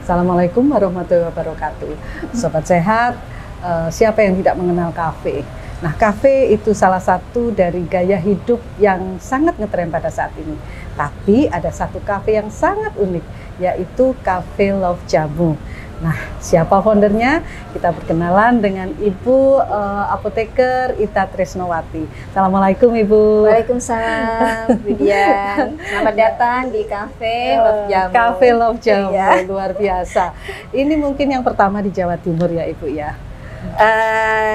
Assalamualaikum warahmatullahi wabarakatuh. Sobat sehat, siapa yang tidak mengenal kafe? Nah, kafe itu salah satu dari gaya hidup yang sangat ngetren pada saat ini. Tapi ada satu kafe yang sangat unik, yaitu Cafe Love Jamu. Nah, siapa foundernya? Kita berkenalan dengan Ibu Apoteker Ita Tresnowati. Assalamualaikum Ibu. Waalaikumsalam Bu Dian. Selamat datang di Cafe Love Jamu. Cafe Love Jamu, Ya. luar biasa. Ini mungkin yang pertama di Jawa Timur ya Ibu ya?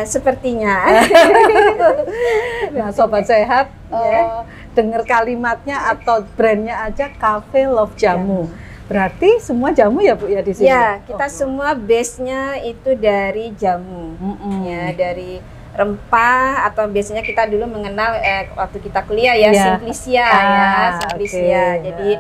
Sepertinya. Nah, Sobat Sehat, dengar kalimatnya atau brandnya aja Cafe Love Jamu. Berarti semua jamu ya Bu ya di sini? Ya, kita semua base-nya itu dari jamu. Ya, dari rempah atau biasanya kita dulu mengenal waktu kita kuliah ya, Simplicia Simplicia. Okay. Jadi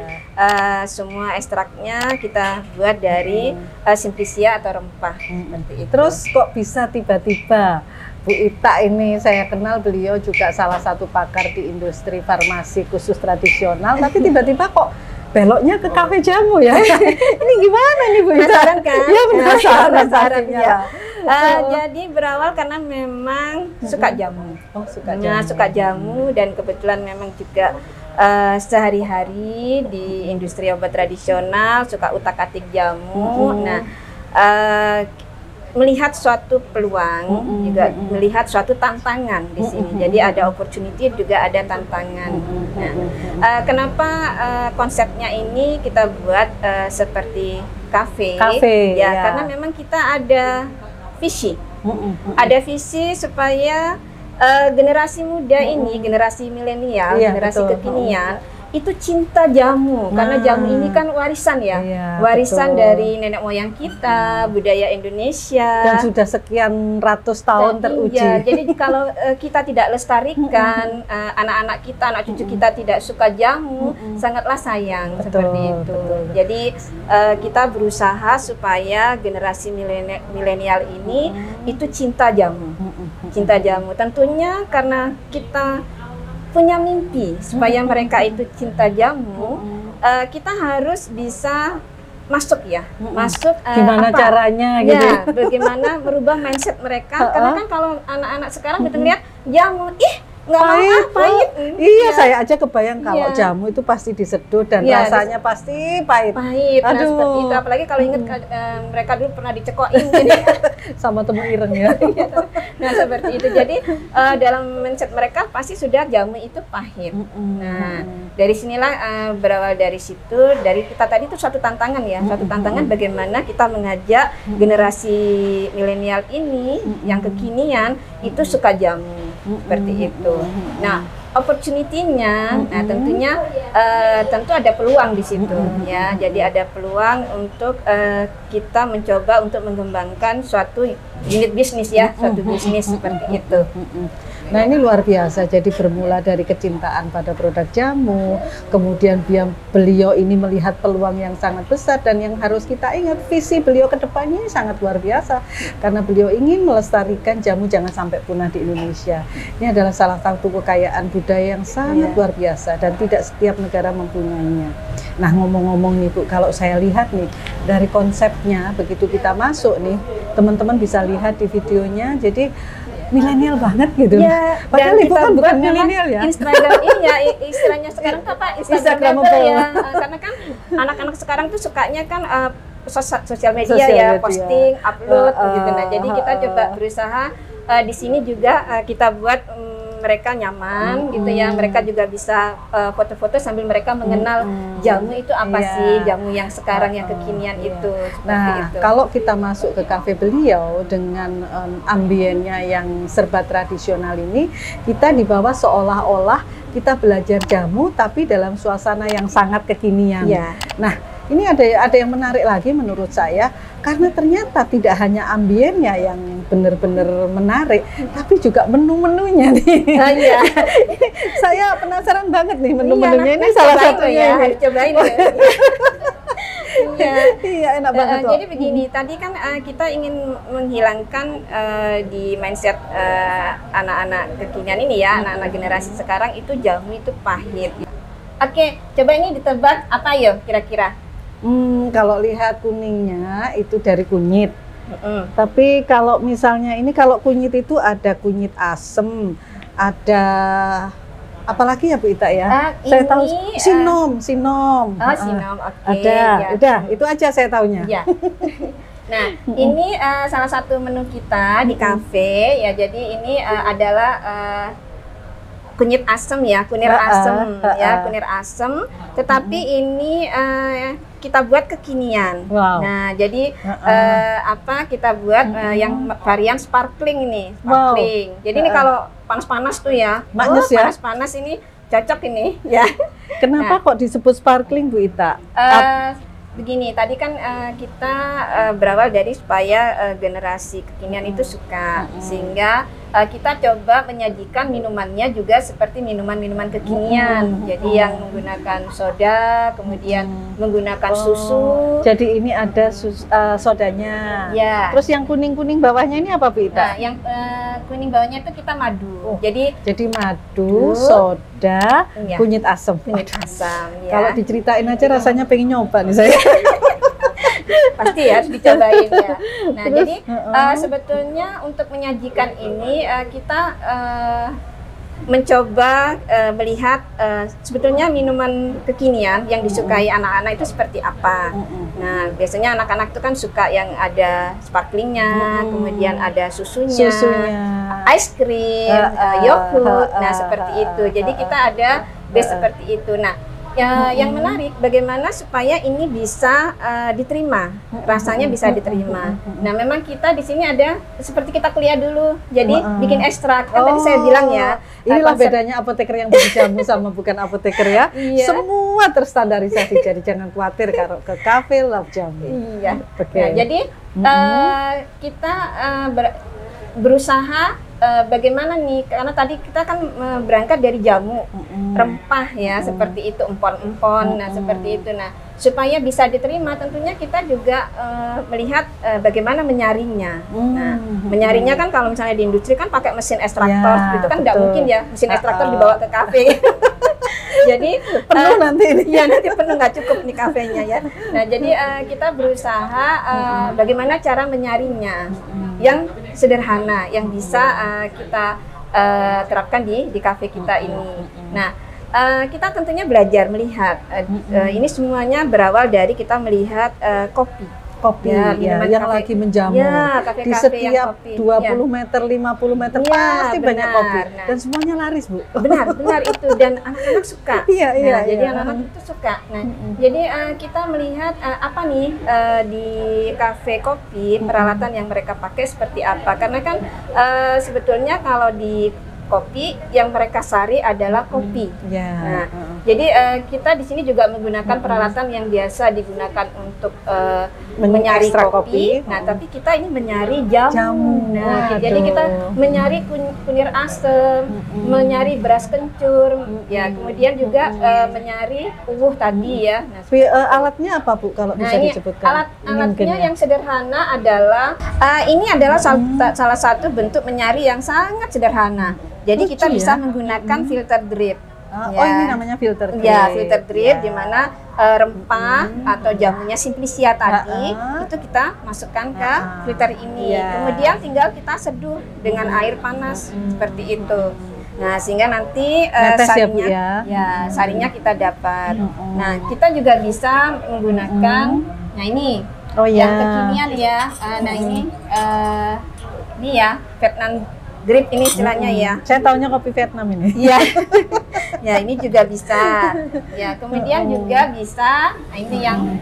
semua ekstraknya kita buat dari Simplicia atau rempah seperti itu. Terus kok bisa tiba-tiba Bu Ita ini, saya kenal beliau juga salah satu pakar di industri farmasi khusus tradisional, tapi tiba-tiba kok beloknya ke kafe jamu ya? Ini gimana nih Bu Ita? Penasaran kan? Ya, penasaran ya. Jadi berawal karena memang suka jamu. Oh, suka jamu. Suka jamu dan kebetulan memang juga sehari-hari di industri obat tradisional suka utak-atik jamu. Nah, melihat suatu peluang, juga melihat suatu tantangan di sini. Jadi ada opportunity, juga ada tantangan. Nah, kenapa konsepnya ini kita buat seperti kafe? Ya, karena memang kita ada visi. Ada visi supaya generasi muda ini, generasi milenial, generasi kekinian, itu cinta jamu, karena jamu ini kan warisan ya, warisan dari nenek moyang kita, budaya Indonesia, dan sudah sekian ratus tahun teruji. Jadi kalau kita tidak lestarikan, anak-anak kita, anak cucu kita tidak suka jamu, sangatlah sayang. Seperti itu. Jadi kita berusaha supaya generasi milenial ini itu cinta jamu, cinta jamu. Tentunya karena kita punya mimpi supaya mereka itu cinta jamu, kita harus bisa masuk ya, masuk gimana caranya gitu ya, bagaimana merubah mindset mereka, karena kan kalau anak-anak sekarang kita lihat jamu, nggak mau pahit. Iya, saya aja kebayang kalau jamu itu pasti disedot dan rasanya pasti pahit. Pahit, nah seperti itu. Apalagi kalau ingat mereka dulu pernah dicekokin jadi sama temu ireng ya. Nah seperti itu. Jadi dalam mindset mereka pasti sudah jamu itu pahit. Nah dari sinilah berawal dari situ. Dari kita tadi itu suatu tantangan ya, suatu tantangan bagaimana kita mengajak generasi milenial ini yang kekinian itu suka jamu seperti itu. Nah, opportunity-nya, nah tentunya tentu ada peluang di situ ya. Jadi ada peluang untuk kita mencoba untuk mengembangkan suatu unit bisnis ya, suatu bisnis seperti itu. Nah, ini luar biasa. Jadi bermula dari kecintaan pada produk jamu, kemudian beliau ini melihat peluang yang sangat besar, dan yang harus kita ingat visi beliau ke depannya sangat luar biasa karena beliau ingin melestarikan jamu jangan sampai punah di Indonesia. Ini adalah salah satu kekayaan budaya yang sangat luar biasa dan tidak setiap negara mempunyainya. Nah, ngomong-ngomong nih Bu, kalau saya lihat nih dari konsepnya begitu kita masuk nih, teman-teman bisa lihat di videonya. Jadi milenial banget gitu. Ya, padahal Ibu kan bukan milenial ya. Instagram ini ya, istilahnya sekarang tuh apa? Instagramable ya. Karena kan anak-anak sekarang tuh sukanya kan sosial media ya, posting, upload gitu. Nah, jadi kita coba berusaha di sini juga kita buat mereka nyaman gitu ya. Mereka juga bisa foto-foto sambil mereka mengenal jamu itu apa sih, jamu yang sekarang yang kekinian itu. Nah, kalau kita masuk ke kafe beliau dengan ambiennya yang serba tradisional ini, kita dibawa seolah-olah kita belajar jamu tapi dalam suasana yang sangat kekinian. Nah, ini ada yang menarik lagi menurut saya, karena ternyata tidak hanya ambiennya yang benar-benar menarik, tapi juga menu-menunya nih. Saya penasaran banget nih menu-menunya. Ini salah satunya ya, cobain ya. Iya, enak banget loh. Jadi begini, tadi kan kita ingin menghilangkan di mindset anak-anak kekinian ini ya, anak-anak generasi sekarang itu jamu itu pahit. Oke, coba ini ditebak apa ya kira-kira? Kalau lihat kuningnya itu dari kunyit. Tapi kalau misalnya ini, kalau kunyit itu ada kunyit asem, ada apalagi ya Bu Ita ya? Saya tahu sinom. Sinom, oke. Ada, ya. Udah, itu aja saya taunya. Ya. Nah, ini salah satu menu kita di kafe ya. Jadi ini adalah kunyit asem ya, kunir asem ya, kunir asem. Tetapi ini kita buat kekinian. Nah, jadi kita buat yang varian sparkling ini, sparkling. Jadi ini kalau panas-panas tuh ya, panas-panas ini cocok ini ya. Kenapa kok disebut sparkling Bu Ita? Begini, tadi kan kita berawal dari supaya generasi kekinian itu suka, sehingga kita coba menyajikan minumannya juga seperti minuman-minuman kekinian. Jadi yang menggunakan soda, kemudian menggunakan susu. Jadi ini ada sodanya. Ya. Terus yang kuning-kuning bawahnya ini apa Bu Ita? Nah, yang kuning bawahnya itu kita madu. Jadi madu, soda, kunyit asam. Kunyit asam. Ya. Kalau diceritain aja rasanya pengen nyoba nih saya. Pasti ya, harus dicobain ya. Nah, terus, jadi sebetulnya untuk menyajikan ini kita mencoba melihat sebetulnya minuman kekinian yang disukai anak-anak itu seperti apa. Nah, biasanya anak-anak itu kan suka yang ada sparklingnya, kemudian ada susunya, ice cream, yogurt. Nah, seperti itu. Jadi kita ada base seperti itu. Nah, yang menarik bagaimana supaya ini bisa diterima, rasanya bisa diterima. Nah, memang kita di sini ada seperti kita kuliah dulu, jadi bikin ekstrak. Kan tadi saya bilang ya. Inilah bedanya apoteker yang beli jamu sama bukan apoteker ya. Semua terstandarisasi, jadi jangan khawatir kalau ke kafe Love Jamu. Iya. Nah, jadi kita berusaha bagaimana nih, karena tadi kita kan berangkat dari jamu, rempah ya, seperti itu, empon-empon, nah seperti itu. Nah, supaya bisa diterima tentunya kita juga melihat bagaimana menyaringnya. Nah, menyaringnya kan kalau misalnya di industri kan pakai mesin ekstraktor, itu kan tidak mungkin ya, mesin ekstraktor dibawa ke kafe. Jadi penuh nanti ini. Ya, nanti penuh, nggak cukup nih kafenya ya. Nah, jadi kita berusaha bagaimana cara menyaringnya yang sederhana, yang bisa kita terapkan di kafe kita ini. Nah, kita tentunya belajar melihat ini semuanya berawal dari kita melihat kopi ya, yang lagi menjamu kafe-kafe di setiap 20 meter, 50 meter pasti banyak kopi. Nah, dan semuanya laris Bu. Benar itu, dan anak-anak suka. Jadi anak-anak itu suka. Nah, jadi kita melihat apa nih di kafe kopi, peralatan yang mereka pakai seperti apa. Karena kan sebetulnya kalau di kopi yang mereka sari adalah kopi. Nah, jadi kita di sini juga menggunakan peralatan yang biasa digunakan untuk menyari kopi. Nah, tapi kita ini menyari jamu. Nah, jadi kita menyari kunir asem, menyari beras kencur, ya, kemudian juga menyari tadi ya. Nah, alatnya apa Bu kalau bisa disebutkan? Alatnya yang sederhana adalah ini adalah salah satu bentuk menyari yang sangat sederhana. Jadi kita bisa menggunakan filter drip. Ini namanya filter drip. Ya, filter drip, di mana rempah atau jamunya simplicia tadi itu kita masukkan ke filter ini. Kemudian tinggal kita seduh dengan air panas seperti itu. Nah, sehingga nanti sarinya kita dapat. Nah, kita juga bisa menggunakan ini yang kekinian ya. Nah, ini ya Vietnam drip ini istilahnya ya. Saya taunya kopi Vietnam ini. Iya. Ya, ini juga bisa. Ya, kemudian juga bisa. Nah, ini yang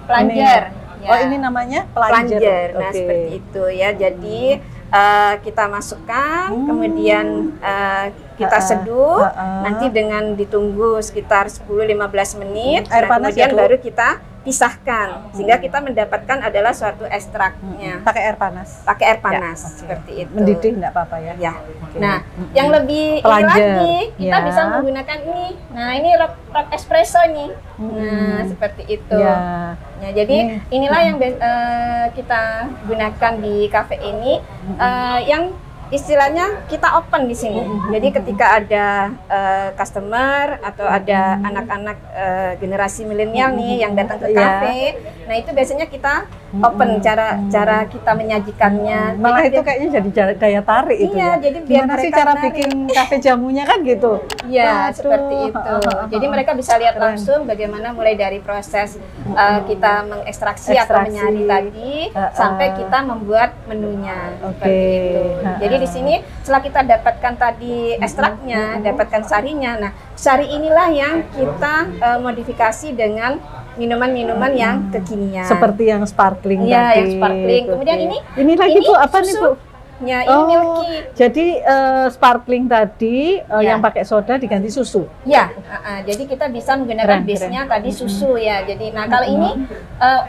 plunger. Ini namanya plunger. Nah, seperti itu ya. Jadi kita masukkan, kemudian kita seduh, nanti dengan ditunggu sekitar 10-15 menit. Air panas kemudian baru kita pisahkan, sehingga kita mendapatkan adalah suatu ekstraknya. Pakai air panas. Pakai air panas seperti itu. Mendidih nggak apa-apa ya? Ya. Nah, yang lebih ini lagi kita bisa menggunakan ini. Nah, ini rock espresso nih. Nah, seperti itu. Ya, jadi inilah yang kita gunakan di kafe ini. Yang istilahnya kita open di sini. Jadi ketika ada customer atau ada anak-anak generasi milenial nih yang datang ke kafe, nah itu biasanya kita open cara kita menyajikannya. Malah jadi itu kayaknya jadi daya tarik itu iya, ya. jadi biar Gimana sih mereka cara menarik. bikin kafe jamunya kan gitu? Iya, Waduh. seperti itu. Jadi mereka bisa lihat langsung bagaimana mulai dari proses kita mengekstraksi atau Ekstraksi. menyaring tadi sampai kita membuat menunya. Oke. Seperti itu. Jadi di sini setelah kita dapatkan tadi ekstraknya, dapatkan sarinya. Nah, sari inilah yang kita modifikasi dengan minuman-minuman yang kekinian. Seperti yang sparkling Iya, tadi. yang sparkling. Kemudian ini lagi Bu, apa nih Bu? Ya, ini milky. Jadi sparkling tadi Ya. yang pakai soda diganti susu. Ya, jadi kita bisa menggunakan Keren, base-nya tadi susu ya. Jadi, nah kalau ini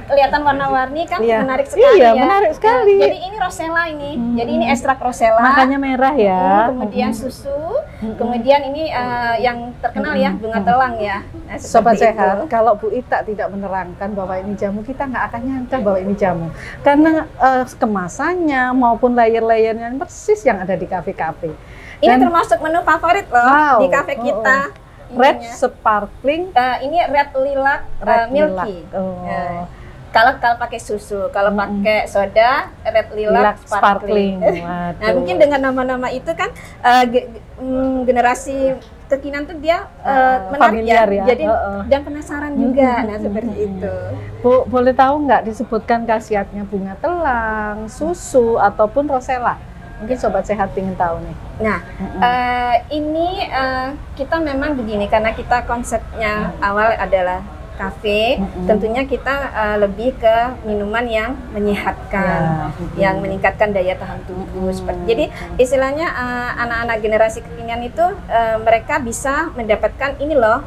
kelihatan warna-warni kan Iya. menarik sekali Iya, ya. menarik sekali. Jadi ini rosella ini. Jadi ini ekstrak rosella. Makanya merah ya. Kemudian susu. Kemudian ini yang terkenal ya bunga telang ya. Nah, Sobat seperti Sehat, itu. kalau Bu Ita tidak menerangkan bahwa ini jamu, kita nggak akan nyangka bahwa ini jamu. Karena kemasannya maupun layer-layernya persis yang ada di kafe-kafe. Ini Dan termasuk menu favorit loh Wow. di kafe kita. red Ininya. sparkling, Ini red lilac red milky. lilac. Oh. Ya. Kalau pakai susu, kalau pakai soda red lilac sparkling. Nah, Waduh. mungkin dengan nama-nama itu kan generasi kekinian tuh dia menarik familiar ya. Jadi dan penasaran juga. Nah, seperti itu. Bu, boleh tahu nggak disebutkan khasiatnya bunga telang, susu, ataupun rosella? Mungkin Sobat Sehat ingin tahu nih. Nah, ini kita memang begini karena kita konsepnya awal adalah kafe, tentunya kita lebih ke minuman yang menyehatkan, yang meningkatkan daya tahan tubuh. Jadi istilahnya anak-anak generasi kekinian itu mereka bisa mendapatkan ini loh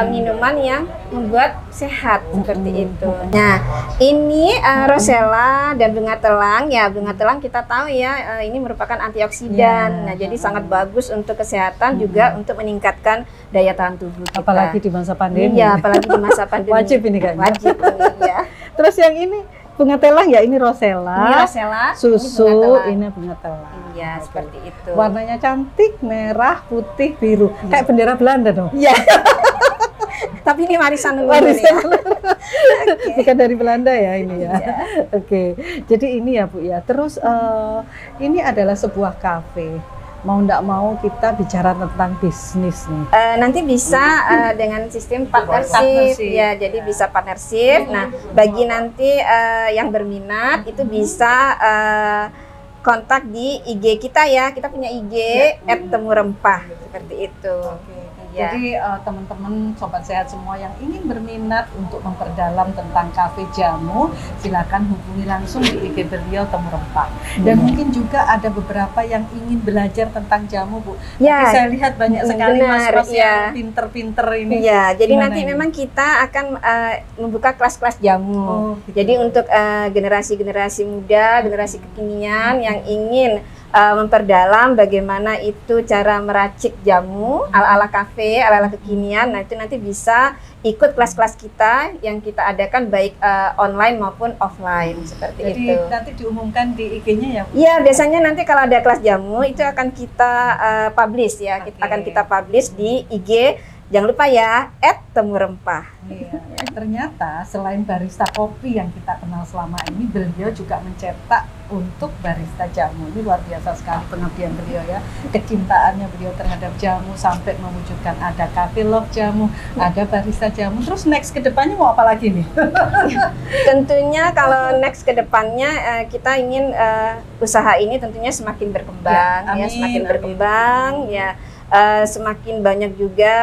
minuman yang membuat sehat seperti itu. Nah, ini rosella dan bunga telang ya. Bunga telang kita tahu ya ini merupakan antioksidan. Nah, jadi sangat bagus untuk kesehatan juga untuk meningkatkan daya tahan tubuh kita. Apalagi di masa pandemi. Iya, apalagi di masa pandemi. Wajib ini kayaknya. Wajib ini ya. Terus yang ini bunga telang ya, ini rosella. Ini rosella, Susu, ini bunga telang. ini bunga telang. Iya, seperti itu. Warnanya cantik, merah, putih, biru. Kayak bendera Belanda dong. Iya. Tapi ini warisan leluhur Warisan ya. Bukan dari Belanda ya ini ya. Iya. Oke. Jadi ini ya Bu ya. Terus ini adalah sebuah kafe. Mau ndak mau kita bicara tentang bisnis nih. Nanti bisa dengan sistem partnership ya, jadi bisa partnership. Nah, bagi nanti yang berminat itu bisa kontak di IG kita ya. Kita punya IG @temurempah seperti itu. Ya. Jadi teman-teman Sobat Sehat semua yang ingin berminat untuk memperdalam tentang kafe jamu, silakan hubungi langsung di IG beliau Temu Rempah. Dan mungkin juga ada beberapa yang ingin belajar tentang jamu, Bu. Ya. Tapi saya lihat banyak sekali Benar, mas-mas ya. yang pinter-pinter ini. Iya, jadi Gimana nanti ini? memang kita akan membuka kelas-kelas jamu. Oh, gitu. Jadi untuk generasi-generasi muda, generasi kekinian yang ingin memperdalam bagaimana itu cara meracik jamu ala-ala kafe, ala-ala kekinian. Nah, itu nanti bisa ikut kelas-kelas kita yang kita adakan baik online maupun offline seperti Jadi itu. nanti diumumkan di IG-nya ya, Bu? Iya, biasanya nanti kalau ada kelas jamu itu akan kita publish ya. Oke. Akan kita publish di IG. Jangan lupa ya, @temurempah. Iya. Ternyata selain barista kopi yang kita kenal selama ini, beliau juga mencetak untuk barista jamu. Ini luar biasa sekali pengabdian beliau ya, kecintaannya beliau terhadap jamu sampai mewujudkan ada cafe love jamu, ada barista jamu. Terus next ke depannya mau apa lagi nih? Tentunya kalau next ke depannya kita ingin usaha ini tentunya semakin berkembang Ya, ya, amin, semakin amin. berkembang ya. Semakin banyak juga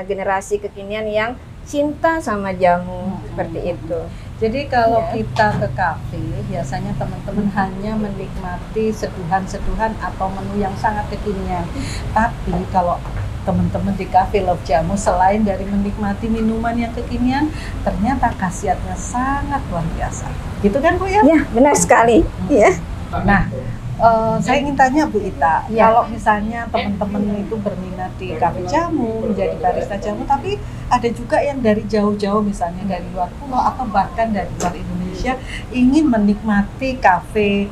generasi kekinian yang cinta sama jamu seperti itu. Jadi kalau Ya. kita ke kafe, biasanya teman-teman hanya menikmati seduhan-seduhan atau menu yang sangat kekinian. Tapi kalau teman-teman di Cafe Love Jamu, selain dari menikmati minuman yang kekinian, ternyata khasiatnya sangat luar biasa. Gitu kan Bu ya? Ya, benar sekali. Ya. Nah, saya ingin tanya Bu Ita, Ya. kalau misalnya teman-teman itu berminat di kafe jamu, menjadi barista jamu, tapi ada juga yang dari jauh-jauh, misalnya dari luar pulau atau bahkan dari luar Indonesia, ingin menikmati kafe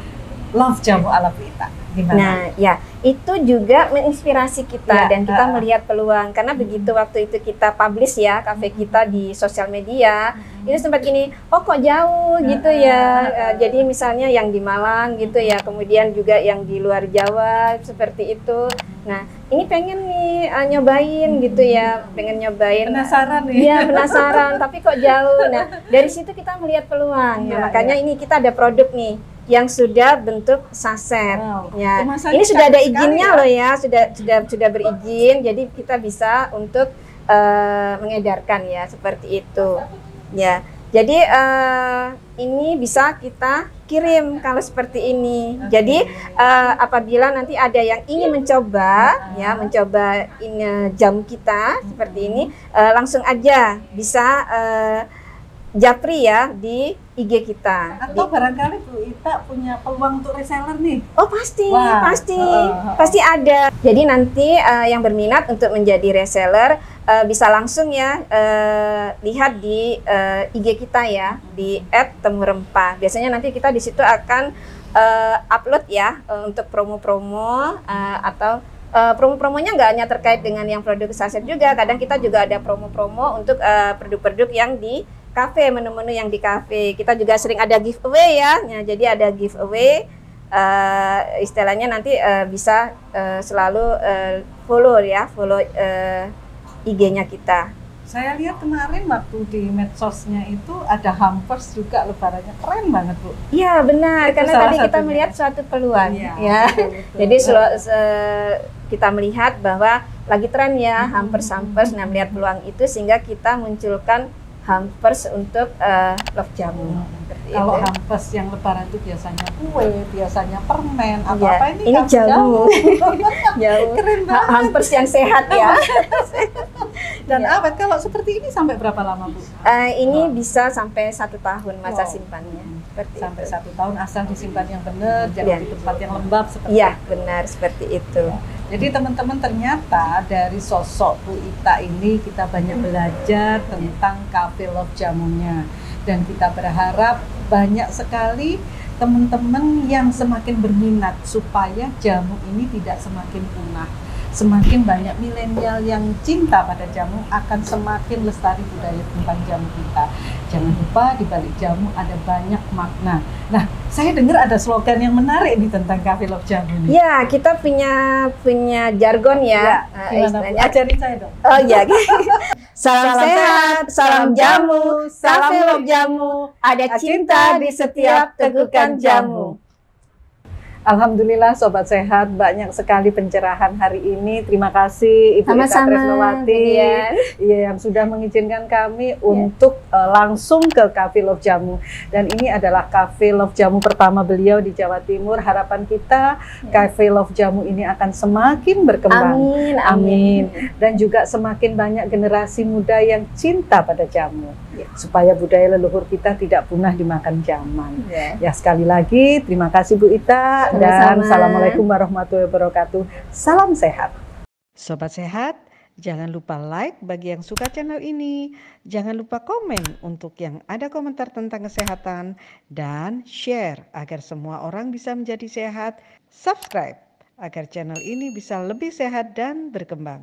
Love Jamu ala Bu Ita. Gimana? Nah, ya itu juga menginspirasi kita Ya, dan kita melihat peluang karena begitu waktu itu kita publish ya kafe kita di sosial media itu sempat gini, oh kok jauh gitu ya. Jadi misalnya yang di Malang gitu ya, kemudian juga yang di luar Jawa seperti itu. Nah, ini pengen nih nyobain gitu ya, pengen nyobain. Penasaran nih. Iya, penasaran, tapi kok jauh. Nah, dari situ kita melihat peluang. Iya, Makanya ini kita ada produk nih yang sudah bentuk saset. Wow. Ya, Kemasannya ini sudah ada cantik sekali izinnya ya. loh ya, sudah berizin. Jadi kita bisa untuk mengedarkan ya seperti itu. Ya, jadi ini bisa kita kirim kalau seperti ini. Jadi apabila nanti ada yang ingin mencoba, ya mencoba ini jamu kita seperti ini, langsung aja bisa japri ya di IG kita. Atau barangkali Bu Ita punya peluang untuk reseller nih. Oh pasti, Wah. pasti ada. Jadi nanti yang berminat untuk menjadi reseller bisa langsung ya lihat di IG kita ya di @temurempah. Biasanya nanti kita di situ akan upload ya untuk promo-promo atau promo-promonya nggak hanya terkait dengan yang produk saset juga. Kadang kita juga ada promo-promo untuk produk-produk yang di kafe, menu-menu yang di kafe. Kita juga sering ada giveaway ya. Jadi ada giveaway, istilahnya nanti bisa selalu follow IG-nya kita. Saya lihat kemarin waktu di medsosnya itu ada hampers juga lebarannya, keren banget Bu. Iya benar, Itu karena salah tadi kita satunya. melihat suatu peluang Iya, ya. betul. Jadi kita melihat bahwa lagi tren ya hampers. Nah melihat peluang itu sehingga kita munculkan hampers untuk love jamu. Seperti Kalau itu. hampers yang lebaran itu biasanya kue, biasanya permen, atau Iya, apa ini kamu jamu. Jamu. Keren banget. Hampers yang sehat ya. Dan Iya. awet, kalau seperti ini sampai berapa lama Bu? Ini bisa sampai 1 tahun masa Wow. simpannya. Seperti Sampai itu. 1 tahun asal disimpan yang benar, jangan Iya. di tempat yang lembab seperti Iya itu. benar seperti itu. Jadi teman-teman, ternyata dari sosok Bu Ita ini kita banyak belajar tentang Cafe Love Jamunya, dan kita berharap banyak sekali teman-teman yang semakin berminat supaya jamu ini tidak semakin punah. Semakin banyak milenial yang cinta pada jamu, akan semakin lestari budaya tentang jamu kita. Jangan lupa di balik jamu ada banyak makna. Nah, saya dengar ada slogan yang menarik nih tentang Cafe Love Jamu nih. Ya kita punya jargon ya. Gimana Bu? Istilahnya. Ajarin saya dong. Oh iya. Salam sehat, salam jamu, Cafe Love Jamu. Ada cinta di setiap tegukan jamu. Alhamdulillah Sobat Sehat, banyak sekali pencerahan hari ini. Terima kasih Ibu Ita Sama-sama, Tresnawati, Vivian. iya, yang sudah mengizinkan kami untuk langsung ke Cafe Love Jamu. Dan ini adalah Cafe Love Jamu pertama beliau di Jawa Timur. Harapan kita Cafe Love Jamu ini akan semakin berkembang. Amin, Amin. Dan juga semakin banyak generasi muda yang cinta pada jamu, supaya budaya leluhur kita tidak punah dimakan zaman. Ya, sekali lagi terima kasih Bu Ita, dan Sama-sama. Assalamualaikum warahmatullahi wabarakatuh. Salam sehat. Sobat Sehat, jangan lupa like bagi yang suka channel ini. Jangan lupa komen untuk yang ada komentar tentang kesehatan, dan share agar semua orang bisa menjadi sehat. Subscribe agar channel ini bisa lebih sehat dan berkembang.